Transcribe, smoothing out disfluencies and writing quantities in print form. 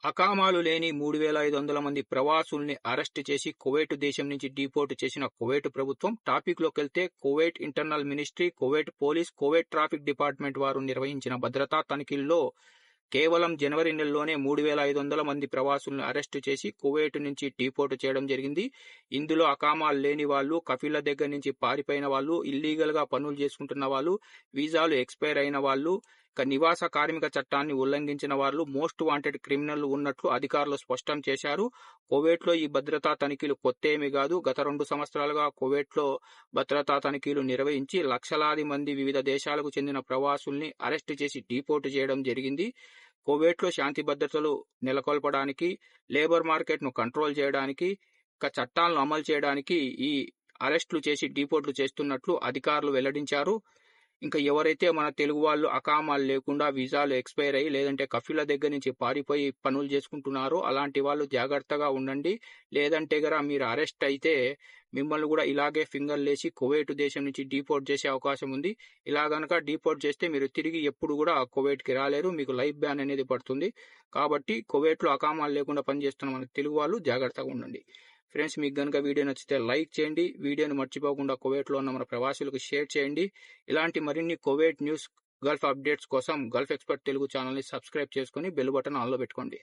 అకామాలు లేని 3,500 మంది ప్రవాసుల్ని అరెస్టు చేసి కువైట్ దేశం నుంచి డిపోర్ట్ చేసిన కువైట్ ప్రభుత్వం. టాపిక్లోకెళ్తే Kuwait internal ministry, Kuwait police, Kuwait traffic department వారు నిర్వహించిన భద్రతా తనిఖీల్లో కేవలం జనవరి నెలలోనే 3,500 మంది ప్రవాసులను అరెస్టు చేసి కువైట్ నుంచి డిపోర్ట్ చేయడం జరిగింది. ఇందులో అకామాలు లేని వాళ్ళు, కఫీల దగ్గర నుంచి పారిపోయిన వాళ్ళు, ఇల్లీగల్ గా పనులు చేసుకుంటున్న వాళ్ళు, వీసాలు ఎక్స్పైర్ అయిన వాళ్ళు, నివాస కార్మిక చట్టాన్ని ఉల్లంఘించిన వాళ్ళు, మోస్ట్ వాంటెడ్ క్రిమినల్ ఉన్నట్లు అధికారులు స్పష్టం చేశారు. కువైట్లో ఈ భద్రతా తనిఖీలు కొత్త ఏమీ కాదు. గత 2 సంవత్సరాలుగా కువైట్లో భద్రతా తనిఖీలు నిర్వహించి లక్షలాది మంది వివిధ దేశాలకు చెందిన ప్రవాసుల్ని అరెస్టు చేసి డిపోర్ట్ చేయడం జరిగింది. కువైట్లో శాంతి భద్రతలు నెలకొల్పడానికి, లేబర్ మార్కెట్ను కంట్రోల్ చేయడానికి, చట్టాలను అమలు చేయడానికి ఈ అరెస్టులు చేసి డిపోర్ట్లు చేస్తున్నట్లు అధికారులు వెల్లడించారు. ఇంకా ఎవరైతే మన తెలుగు వాళ్ళు అకామాలు లేకుండా వీసాలు ఎక్స్పైర్ అయ్యి లేదంటే కఫీల దగ్గర నుంచి పారిపోయి పనులు చేసుకుంటున్నారో అలాంటి వాళ్ళు జాగ్రత్తగా ఉండండి. లేదంటే గరా మీరు అరెస్ట్ అయితే మిమ్మల్ని కూడా ఇలాగే ఫింగర్లు వేసి కువైట్ దేశం నుంచి డిపోర్ట్ చేసే అవకాశం ఉంది. ఇలా గనక డిపోర్ట్ చేస్తే మీరు తిరిగి ఎప్పుడు కూడా కువైట్కి రాలేరు. మీకు లైఫ్ బ్యాన్ అనేది పడుతుంది. కాబట్టి కువైట్లో అకామాలు లేకుండా పనిచేస్తున్న మన తెలుగు వాళ్ళు జాగ్రత్తగా ఉండండి. ఫ్రెండ్స్, మీకు గనుక వీడియో నచ్చితే లైక్ చేయండి. వీడియోను మర్చిపోకుండా కువైట్లో ఉన్న మన ప్రవాసులకు షేర్ చేయండి. ఇలాంటి మరిన్ని కువైట్ న్యూస్, గల్ఫ్ అప్డేట్స్ కోసం గల్ఫ్ ఎక్స్పర్ట్ తెలుగు ఛానల్ని సబ్స్క్రైబ్ చేసుకుని బెల్ బటన్ ఆన్లో పెట్టుకోండి.